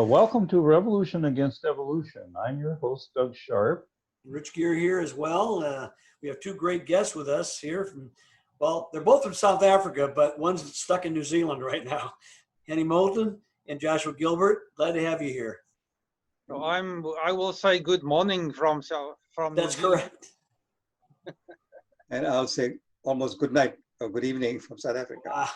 Welcome to Revolution Against Evolution. I'm your host, Doug Sharp. Rich Gear here as well. We have two great guests with us here from, well, they're both from South Africa, but one's stuck in New Zealand right now. Henny Moulton and Joshua Gilbert, glad to have you here. I will say good morning from That's correct. And I'll say almost good night or good evening from South Africa.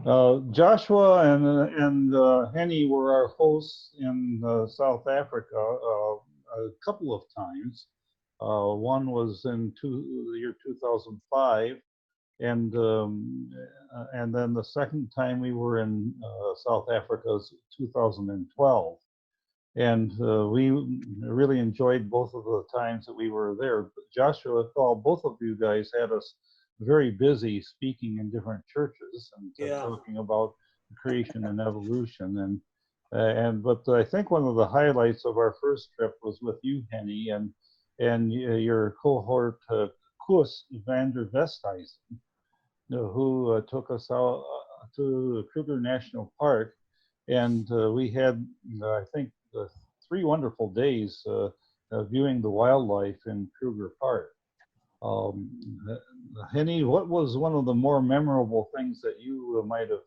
Wow. Joshua and Henny were our hosts in South Africa a couple of times. One was in the year 2005, and then the second time we were in South Africa was 2012. And we really enjoyed both of the times that we were there. Joshua, both of you guys had us very busy speaking in different churches and talking about creation and evolution. But I think one of the highlights of our first trip was with you, Henny, and your cohort, Koos van der Westhuizen, who took us out to Kruger National Park. And we had, I think, 3 wonderful days viewing the wildlife in Kruger Park. Henny, what was one of the more memorable things that you might have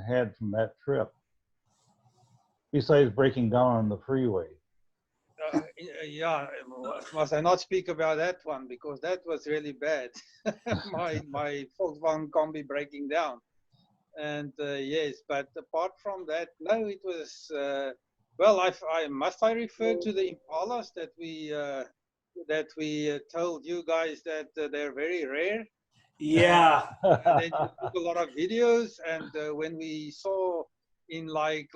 had from that trip, besides breaking down on the freeway? Must I not speak about that one, because that was really bad. my Volkswagen Combi breaking down. And yes, but apart from that, no, it was, well, I refer to the impalas that we told you guys that they're very rare. Yeah. And then you took a lot of videos, and when we saw in like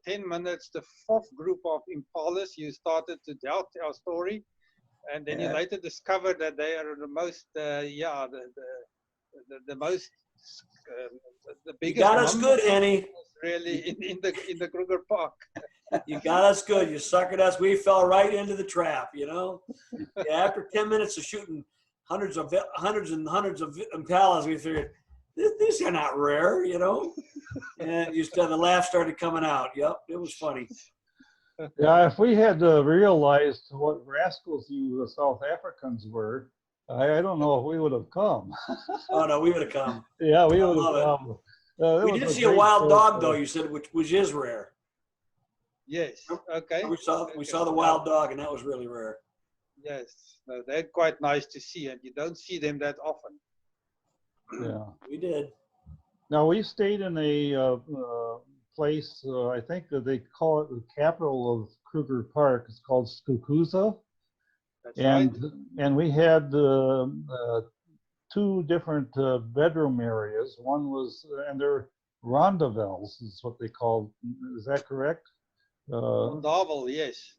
10 minutes the 4th group of impalas, you started to doubt our story, and then you later discovered that they are the most the most the biggest. You got us good, Henny. Really in the Kruger Park. You got us good. You suckered us. We fell right into the trap, you know. Yeah, after 10 minutes of shooting hundreds and hundreds of impalas, we figured these are not rare, you know. And the laugh started coming out. Yep, it was funny. Yeah, if we had realized what rascals you South Africans were, I don't know if we would have come. Oh no, we would have come. Yeah, we would have come. We did see a wild dog, though. You said, which is rare. Yes. Okay. We saw the wild dog, and that was really rare. Yes, they're quite nice to see, and you don't see them that often. Yeah, we did. Now we stayed in a place. I think that they call it the capital of Kruger Park. It's called Skukuza. That's right. And we had 2 different bedroom areas. One was, and they're rondavels is what they called. Is that correct? Rondavels, yes.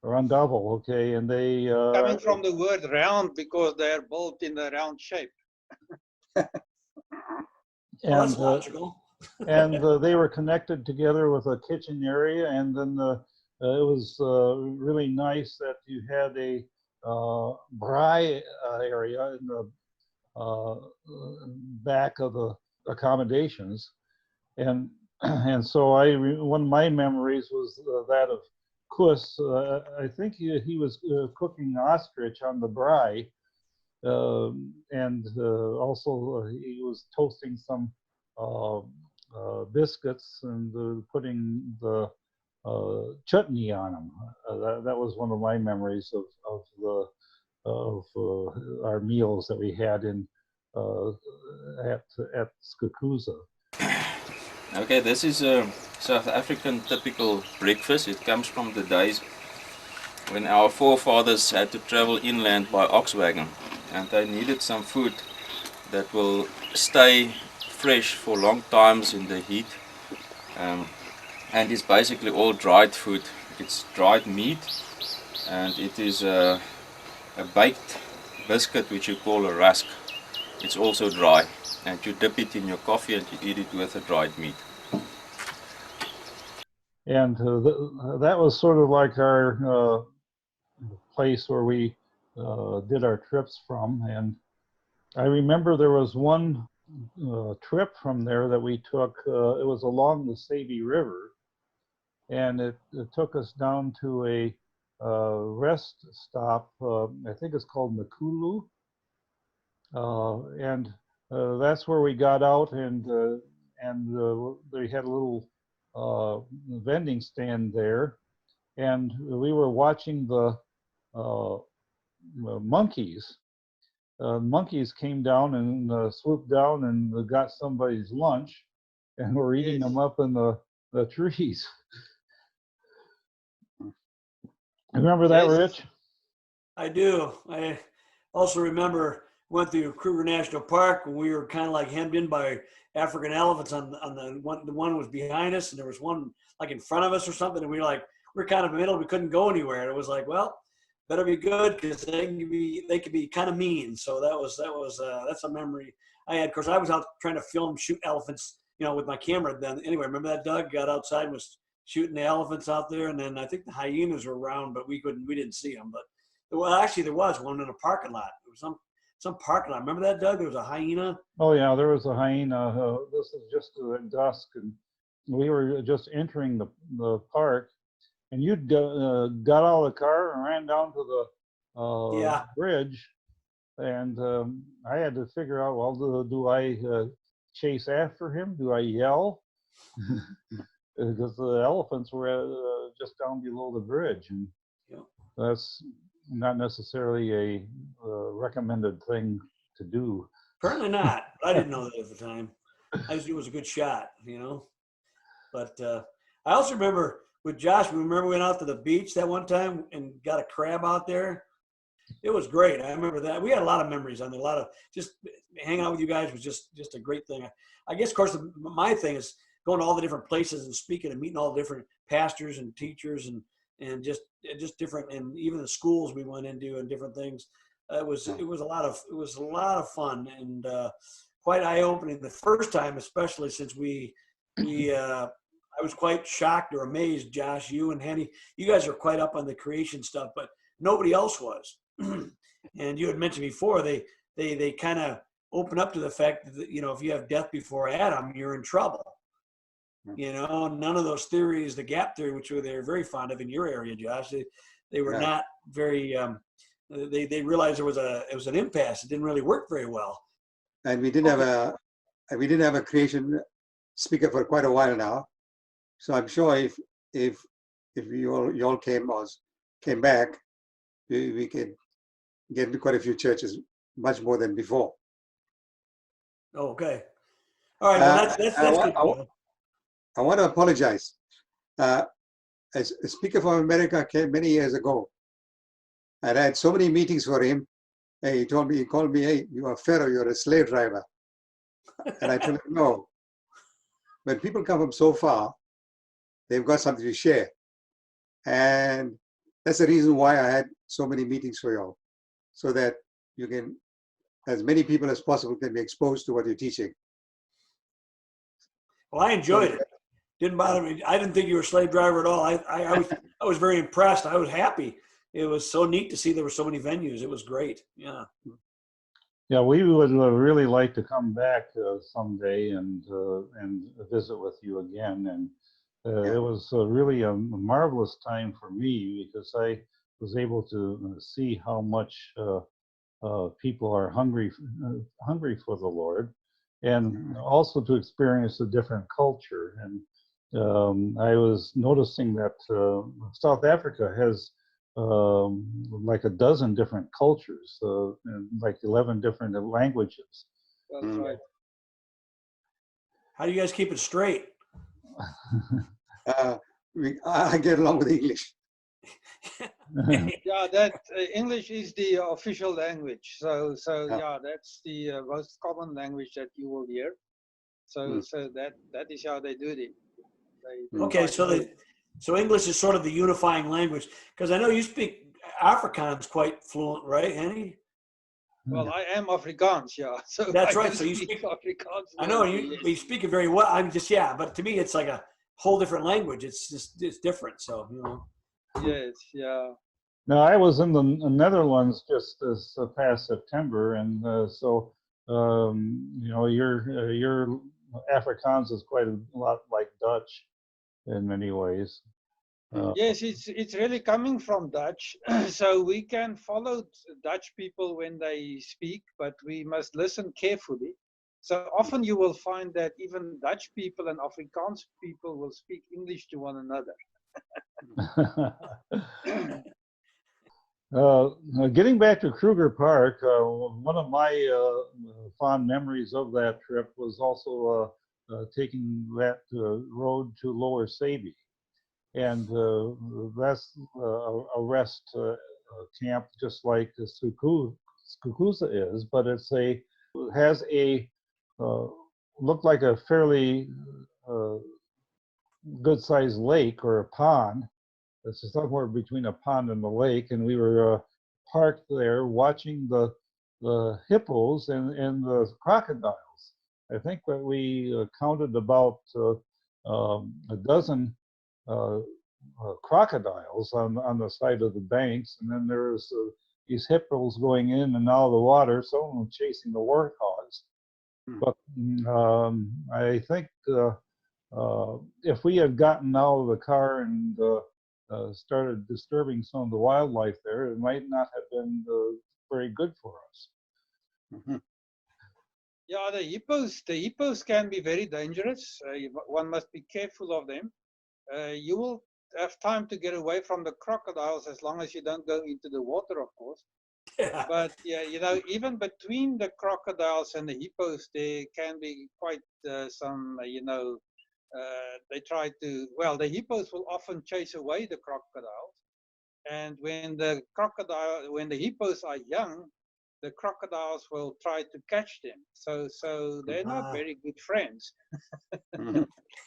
Rondavel, okay. And they coming from the word round, because they're built in a round shape. Well, that's logical. And they were connected together with a kitchen area, and then it was really nice that you had a braai area in the back of the accommodations, and so one of my memories was that of Koos. I think he was cooking ostrich on the braai, and also he was toasting some biscuits and putting the chutney on them. That was one of my memories of our meals that we had at Skukuza. Okay, this is a South African typical breakfast. It comes from the days when our forefathers had to travel inland by ox wagon, and they needed some food that will stay fresh for long times in the heat. And it's basically all dried food. It's dried meat, and it is a baked biscuit which you call a rusk. It's also dry, and you dip it in your coffee and you eat it with the dried meat. And that was sort of like our place where we did our trips from. And I remember there was one trip from there that we took. It was along the Sabi River, and it took us down to a rest stop. I think it's called Nakulu, and that's where we got out, and they had a little vending stand there, and we were watching the monkeys. Monkeys came down and swooped down and got somebody's lunch, and were eating them up in the trees. Remember that, Rich? I do. I also remember went through Kruger National Park when we were kind of like hemmed in by African elephants on the one was behind us, and there was one like in front of us or something, and we were kind of in the middle. We couldn't go anywhere. And it was like, well, better be good because they could be kind of mean. So that's a memory I had. Of course, I was out trying to shoot elephants, with my camera then. Anyway, remember that, Doug? Got outside and was shooting the elephants out there, and then I think the hyenas were around, but we didn't see them. But actually there was one in a parking lot. There was some parking lot. Remember that, Doug? There was a hyena. Oh yeah, there was a hyena. This is just at dusk, and we were just entering the park, and you got out of the car and ran down to the bridge, and I had to figure out, well, do I chase after him? Do I yell? Because the elephants were just down below the bridge, and that's not necessarily a recommended thing to do. Apparently not. I didn't know that at the time. I just knew it was a good shot, But I also remember with Josh, we went out to the beach that one time and got a crab out there. It was great. I remember that. We had a lot of memories on there. A lot of just hanging out with you guys was just a great thing. I guess, of course, my thing is going to all the different places and speaking and meeting all the different pastors and teachers and just different, and even the schools we went into and different things. It was a lot of fun and quite eye opening the first time, especially since I was quite shocked or amazed. Josh, you and Henny, you guys are quite up on the creation stuff, but nobody else was. And you had mentioned before they kind of open up to the fact that if you have death before Adam, you're in trouble. None of those theories, the gap theory, which they're very fond of in your area, Josh, they were not very. They realized it was an impasse. It didn't really work very well. And we didn't have a creation speaker for quite a while now. So I'm sure if you all came back, we could get into quite a few churches, much more than before. Okay. All right. Well, that's good. I want to apologize. As a speaker from America came many years ago, and I had so many meetings for him. He called me, hey, you are Pharaoh, you're a slave driver. And I told him, no. When people come from so far, they've got something to share. And that's the reason why I had so many meetings for you all, so that you can, as many people as possible can be exposed to what you're teaching. Well, I enjoyed it. Didn't bother me. I didn't think you were a slave driver at all. I was very impressed. I was happy. It was so neat to see there were so many venues. It was great. Yeah. Yeah, we would really like to come back someday and visit with you again. And it was really a marvelous time for me, because I was able to see how much people are hungry for the Lord, and also to experience a different culture. And I was noticing that South Africa has like a dozen different cultures, and like 11 different languages. That's right. How do you guys keep it straight? I get along with English. Yeah, that English is the official language. So that's the most common language that you will hear. So that is how they do it. Okay, so English is sort of the unifying language, because I know you speak Afrikaans quite fluent, right, Henny? Well, I am Afrikaans, yeah. So that's right. So you speak Afrikaans. I know you speak it very well. I'm just but to me it's like a whole different language. It's different. So Yes, yeah. Now I was in the Netherlands just this past September, and so you know, your Afrikaans is quite a lot like Dutch in many ways. Yes, it's really coming from Dutch, so we can follow Dutch people when they speak, but we must listen carefully. So often you will find that even Dutch people and Afrikaans people will speak English to one another. Getting back to Kruger Park, one of my fond memories of that trip was also taking that road to Lower Sabi. And that's a rest camp, just like the Skukuza is, but has a looked like a fairly good-sized lake or a pond. It's somewhere between a pond and the lake, and we were parked there watching the hippos and the crocodiles. I think that we counted about a dozen crocodiles on the side of the banks, and then there's these hippos going in and out of the water, some of them chasing the warthogs. But I think if we had gotten out of the car and started disturbing some of the wildlife there, it might not have been very good for us. Yeah, the hippos can be very dangerous. One must be careful of them. You will have time to get away from the crocodiles as long as you don't go into the water, of course. Yeah. But yeah, you know, even between the crocodiles and the hippos, there can be quite some, you know, they try to, well, the hippos will often chase away the crocodiles. And when the hippos are young, the crocodiles will try to catch them. So they're not very good friends.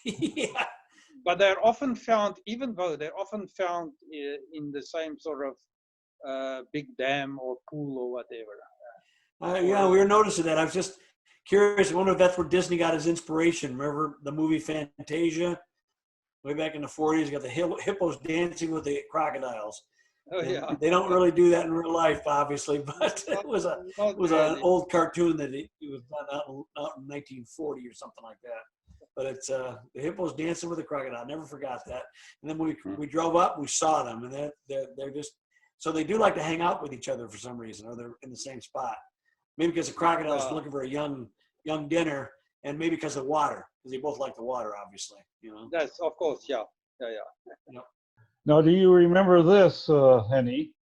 Yeah. But they're often found, even though they're often found in the same sort of big dam or pool or whatever. Yeah, we were noticing that. I was just curious. I wonder if that's where Disney got his inspiration. Remember the movie Fantasia? Way back in the 40s, you got the hippos dancing with the crocodiles. Oh, yeah. They don't really do that in real life, obviously, but it was an old cartoon that it was done out in 1940 or something like that. But it's the hippos dancing with the crocodile. I never forgot that. And then we drove up, we saw them, and they're just, so they do like to hang out with each other for some reason, or they're in the same spot. Maybe because the crocodile is looking for a young dinner, and maybe because of water, because they both like the water, obviously. You know. That's of course, yeah. Now, do you remember this, Henny?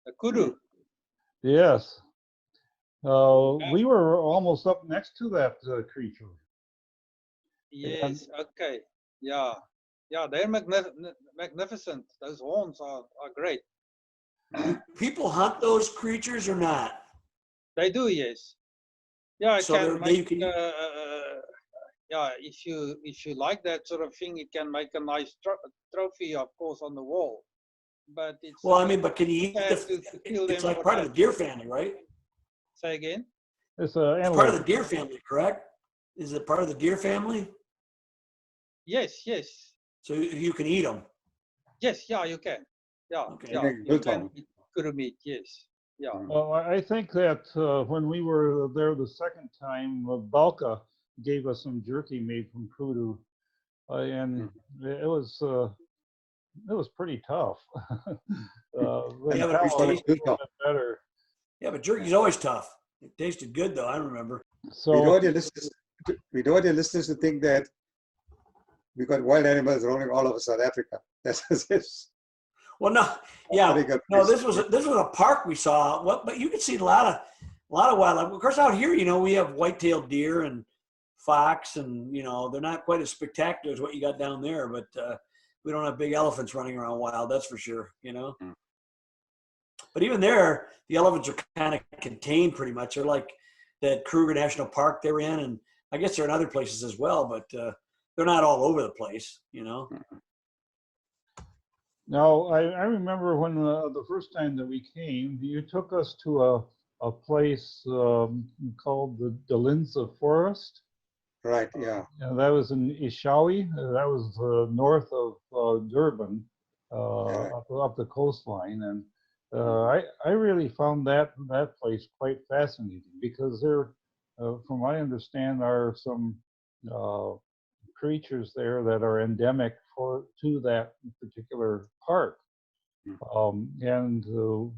A kudu. Yes. We were almost up next to that creature. Yes. Okay. Yeah. Yeah. They're magnificent. Those horns are great. People hunt those creatures or not? They do. Yes. Yeah. It So can make. Yeah, if you like that sort of thing, it can make a nice trophy, of course, on the wall. But it's well, I mean, but can you eat it's like part of the deer family, right? Say again. It's part of the deer family, correct? Is it part of the deer family? Yes. Yes. So you can eat them. Yes. Yeah. You can. Yeah. Okay. Yeah. You can eat kudu meat. Yes. Yeah. Well, I think that when we were there the second time, Balka gave us some jerky made from kudu, and it was pretty tough. Yeah, but it tasted better. Yeah, but jerky's always tough. It tasted good though, I remember. So we don't want your listeners to think that we got wild animals roaming all over South Africa. That's it. Well, no, yeah, no. This was a park we saw. But you could see a lot of wildlife. Of course, out here, you know, we have white-tailed deer and fox, and you know, they're not quite as spectacular as what you got down there. But we don't have big elephants running around wild. That's for sure. You know. But even there, the elephants are kind of contained pretty much. They're like that Kruger National Park they were in, and I guess they're in other places as well. But they're not all over the place. You know. Now, I remember when the first time that we came, you took us to a place called the Dlinza Forest. Right, yeah. And that was in Eshowe. That was north of Durban, up the coastline. And I really found that place quite fascinating because from what I understand, are some creatures there that are endemic to that particular park. And who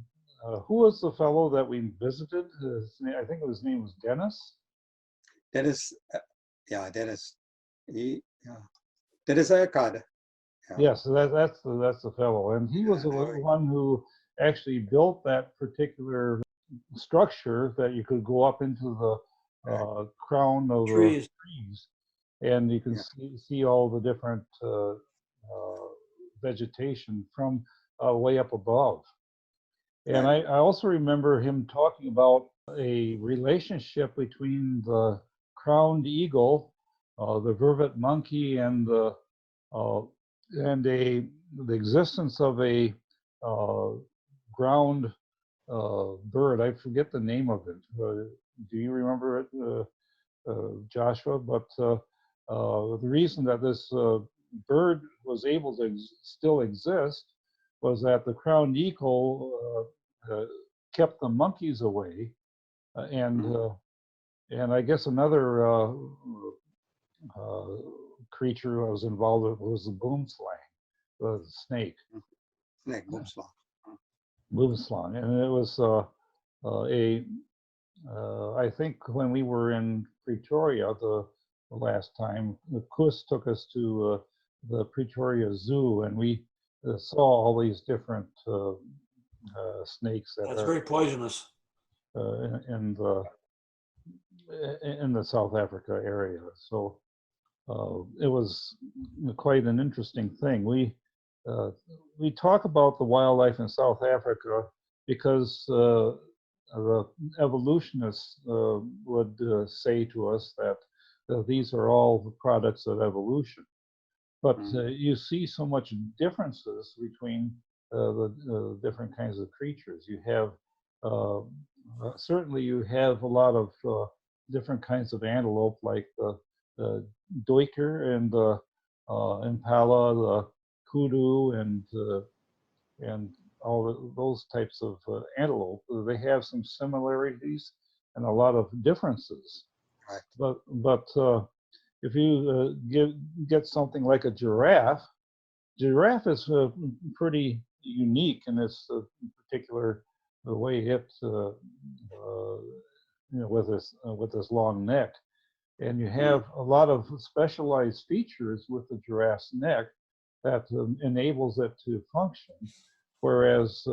was the fellow that we visited? I think his name was Dennis. Dennis, yeah, Dennis. Dennis Ayakada. Yes, that's the fellow, and he was the one who actually built that particular structure that you could go up into the crown of the trees, and you can see all the different vegetation from way up above. And I also remember him talking about a relationship between the crowned eagle, the vervet monkey, and the existence of a ground bird. I forget the name of it. Do you remember it, Joshua? But the reason that this bird was able to still exist was that the crowned eagle kept the monkeys away, and I guess another creature who was involved was the boomslang, the snake. Snake, boomslang. Boomslang, and it was I think when we were in Pretoria the last time, the Kus took us to the Pretoria Zoo, and we saw all these different snakes that That's are very poisonous. in the South Africa area. So it was quite an interesting thing. We talk about the wildlife in South Africa because the evolutionists would say to us that these are all the products of evolution. But you see so much differences between the different kinds of creatures. You have certainly you have a lot of different kinds of antelope, like the duiker and the impala, the kudu, and all those types of antelope. They have some similarities and a lot of differences. Right. But if you get something like a giraffe is pretty unique in its particular way it with this long neck, and you have a lot of specialized features with the giraffe's neck that enables it to function, whereas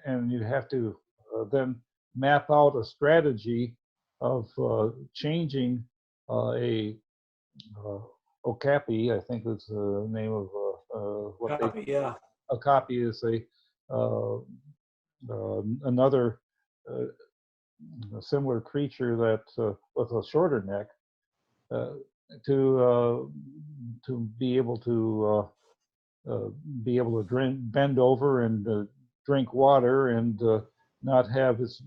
and you have to then map out a strategy of changing a okapi, I think is the name of what Copy, yeah. A copy is another a similar creature that with a shorter neck to be able to bend over and drink water and not have his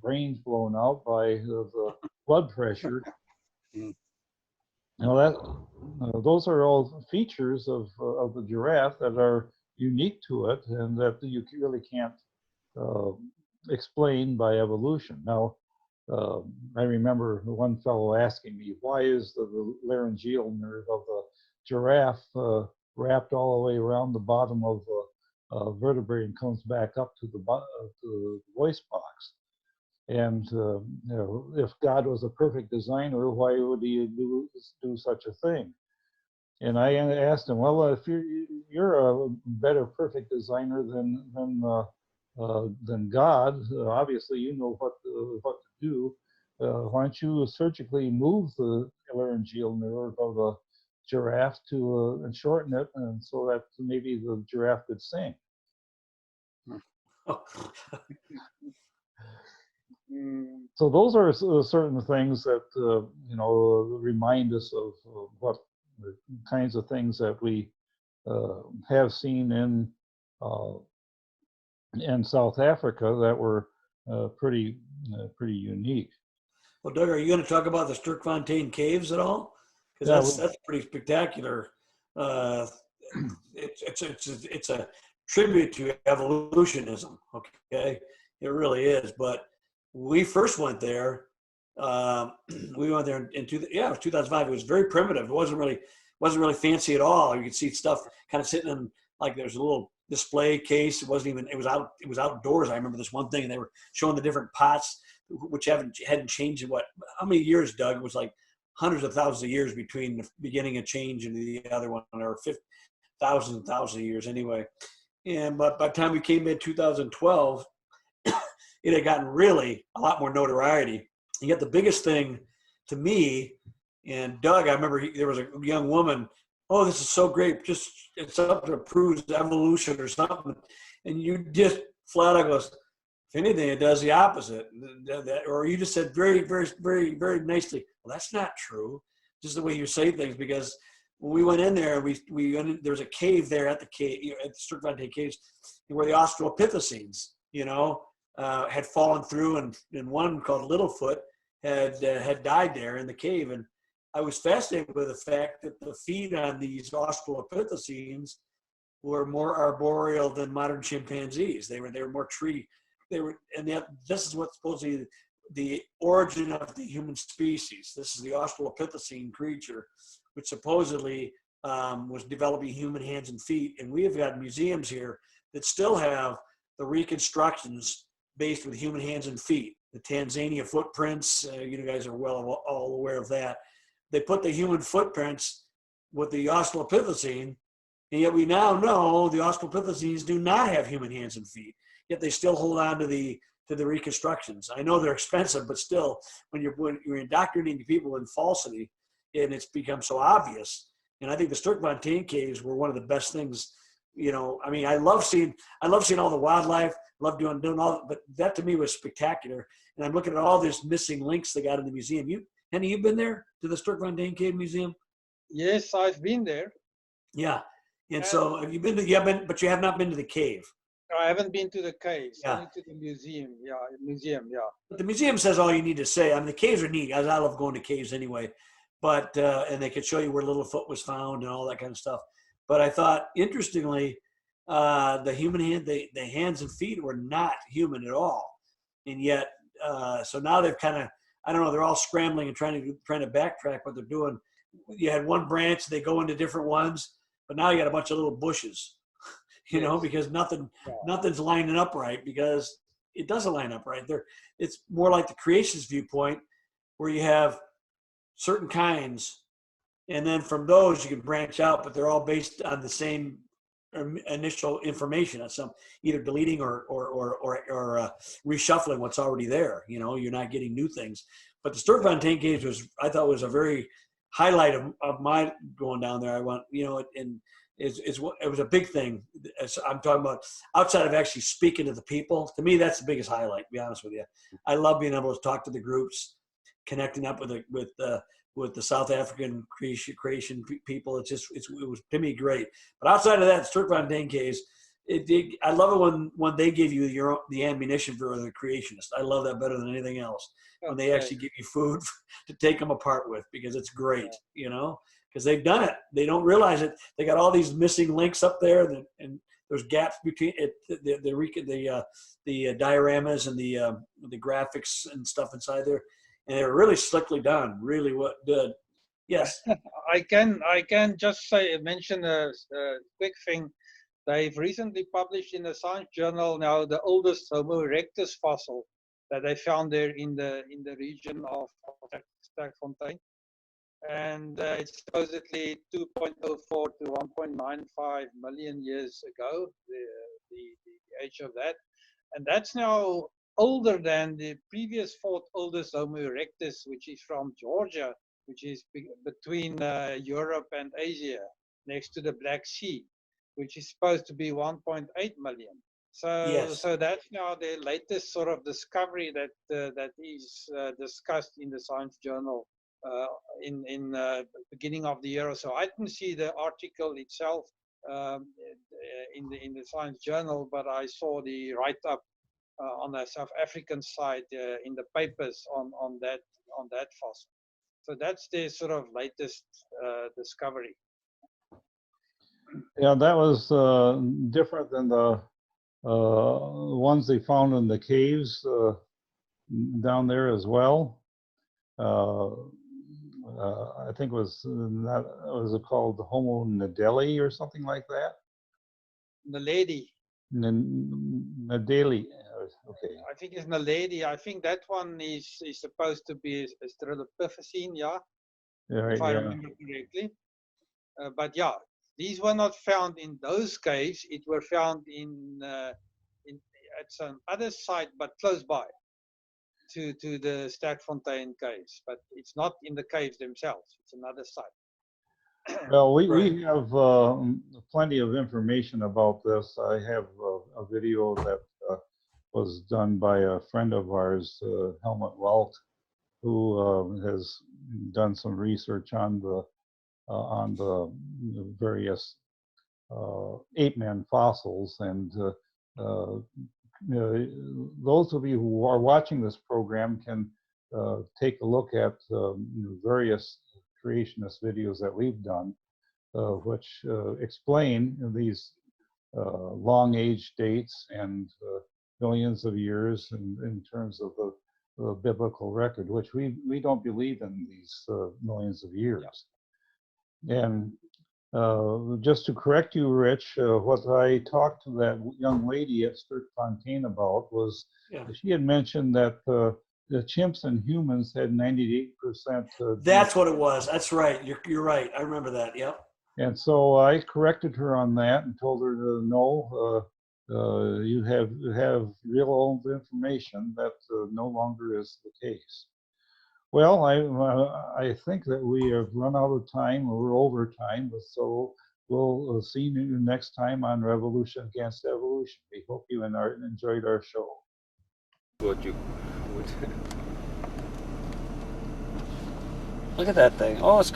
brains blown out by the blood pressure. Now those are all features of the giraffe that are unique to it, and that you really can't explain by evolution. Now, I remember one fellow asking me, why is the laryngeal nerve of the giraffe wrapped all the way around the bottom of the vertebrae and comes back up to the voice box? And if God was a perfect designer, why would he do such a thing? And I asked him, well, if you're a better perfect designer than God, obviously you know what to do. Why don't you surgically move the laryngeal nerve of the giraffe to and shorten it, and so that maybe the giraffe could sing. So those are certain things that remind us of what the kinds of things that we have seen in South Africa that were pretty unique. Well, Doug, are you going to talk about the Sterkfontein Caves at all? Because that's pretty spectacular. It's a tribute to evolutionism. Okay, it really is. But we first went there we went there in it was 2005. It was very primitive. It wasn't really fancy at all. You could see stuff kind of sitting in, like, there's a little display case. It wasn't even, it was outdoors. I remember this one thing, and they were showing the different pots, which hadn't changed in how many years, Doug? It was like hundreds of thousands of years between the beginning of change and the other one, or thousands and thousands of years anyway. And but by the time we came in 2012, it had gotten really a lot more notoriety. And yet the biggest thing to me, and Doug, I remember there was a young woman, oh, this is so great, just it's up to proves evolution or something. And you just flat out goes, if anything, it does the opposite. Or you just said very, very, very, very nicely, well, that's not true. Just the way you say things, because when we went in there, there was a cave there at the Sterkfontein Caves, where the Australopithecines, had fallen through, and one called Littlefoot had died there in the cave. And I was fascinated with the fact that the feet on these Australopithecines were more arboreal than modern chimpanzees. They were more tree. And yet this is what's supposedly the origin of the human species. This is the Australopithecine creature, which supposedly was developing human hands and feet. And we have got museums here that still have the reconstructions based with human hands and feet. The Tanzania footprints, you guys are all aware of that. They put the human footprints with the Australopithecine, and yet we now know the Australopithecines do not have human hands and feet. Yet they still hold on to the reconstructions. I know they're expensive, but still, when you're indoctrinating people in falsity, and it's become so obvious. And I think the Sterkfontein Caves were one of the best things. I mean, I love seeing all the wildlife. Love doing all, but that to me was spectacular. And I'm looking at all these missing links they got in the museum. Henny, you've been there to the Sterkfontein Cave Museum? Yes, I've been there. Yeah. And so have you been but you have not been to the cave. I haven't been to the caves, Yeah. only to the museum. Yeah. But the museum says all you need to say. I mean, the caves are neat. I love going to caves anyway. But, and they could show you where Littlefoot was found and all that kind of stuff. But I thought, interestingly, the human hand, the hands and feet were not human at all. And yet, so now they've kind of, I don't know, they're all scrambling and trying to backtrack what they're doing. You had one branch, they go into different ones, but now you got a bunch of little bushes, because nothing's lining up right, because it doesn't line up right. It's more like the creationist viewpoint, where you have certain kinds, and then from those you can branch out, but they're all based on the same initial information. On some either deleting or reshuffling what's already there. You're not getting new things. But the Sterkfontein Caves I thought was a very highlight of my going down there. I went, and it was a big thing. I'm talking about outside of actually speaking to the people. To me, that's the biggest highlight, to be honest with you. I love being able to talk to the groups, connecting up with the South African creation people. It was to me great. But outside of that, Sterkfontein Caves, I love it when they give you the ammunition for the creationist. I love that better than anything else. When they actually give you food to take them apart with, because it's great, because they've done it. They don't realize it. They got all these missing links up there, and there's gaps between the dioramas and the graphics and stuff inside there. And they're really slickly done, really good. Yes. I can just mention a quick thing. They've recently published in the Science Journal now the oldest Homo erectus fossil that they found there in the region of Sterkfontein. And it's supposedly 2.04 to 1.95 million years ago, the age of that. And that's now older than the previous fourth oldest Homo erectus, which is from Georgia, which is between Europe and Asia, next to the Black Sea, which is supposed to be 1.8 million. So, yes. So that's now the latest sort of discovery that is discussed in the Science Journal in beginning of the year or so. I didn't see the article itself in the Science Journal, but I saw the write-up on the South African side in the papers on that fossil. So that's the sort of latest discovery. Yeah, that was different than the ones they found in the caves down there as well. I think was it called Homo nadeli or something like that? Naledi. Nadeli. Okay. I think it's Naledi. I think that one is supposed to be a Strelopithecine, yeah, if I remember correctly. But yeah, these were not found in those caves. It were found at some other site, but close by to the Sterkfontein Caves. But it's not in the caves themselves. It's another site. Well, we have plenty of information about this. I have a video that was done by a friend of ours, Helmut Welt, who has done some research on the various ape-man fossils, and those of you who are watching this program can take a look at various creationist videos that we've done, which explain these long age dates and millions of years in terms of the biblical record, which we don't believe in these millions of years. And just to correct you, Rich, what I talked to that young lady at Sterkfontein about was she had mentioned that the chimps and humans had 98%. That's what it was. That's right. You're right. I remember that. Yep. And so I corrected her on that and told her no, you have real old information that no longer is the case. Well, I think that we have run out of time, or we're over time, so we'll see you next time on Revolution Against Evolution. We hope you enjoyed our show. What you would. Look at that thing. Oh, it's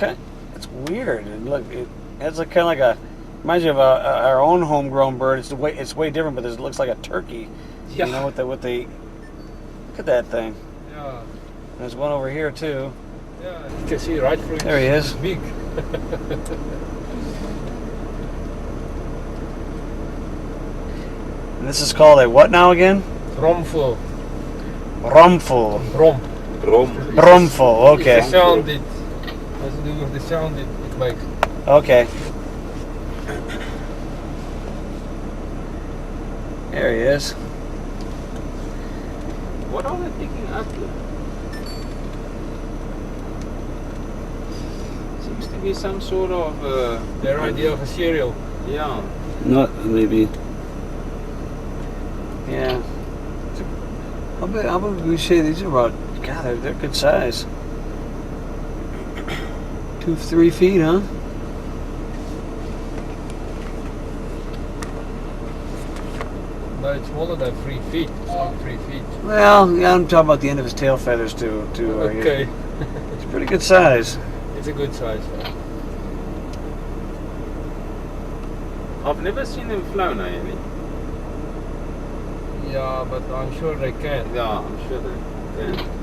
weird. And look, it has kind of like a, reminds you of our own homegrown bird. It's way different, but it looks like a turkey. Yeah. You know, with the look at that thing. Yeah. There's one over here too. Yeah, you can see right through. There he is. Big. And this is called a what now again? Bromvoël. Bromvoël. Okay. It's the sound it has to do with the sound it makes. Okay. There he is. What are they picking up? Seems to be some sort of their idea of a cereal. Yeah. Not maybe. Yeah. How big would we say these are about? God, they're good size. 2-3 feet, huh? No, it's smaller than 3 feet. It's not 3 feet. Well, yeah, I'm talking about the end of his tail feathers too. Okay. It's pretty good size. It's a good size. Yeah. I've never seen them flown, Amy. Yeah, but I'm sure they can. Yeah, I'm sure they can.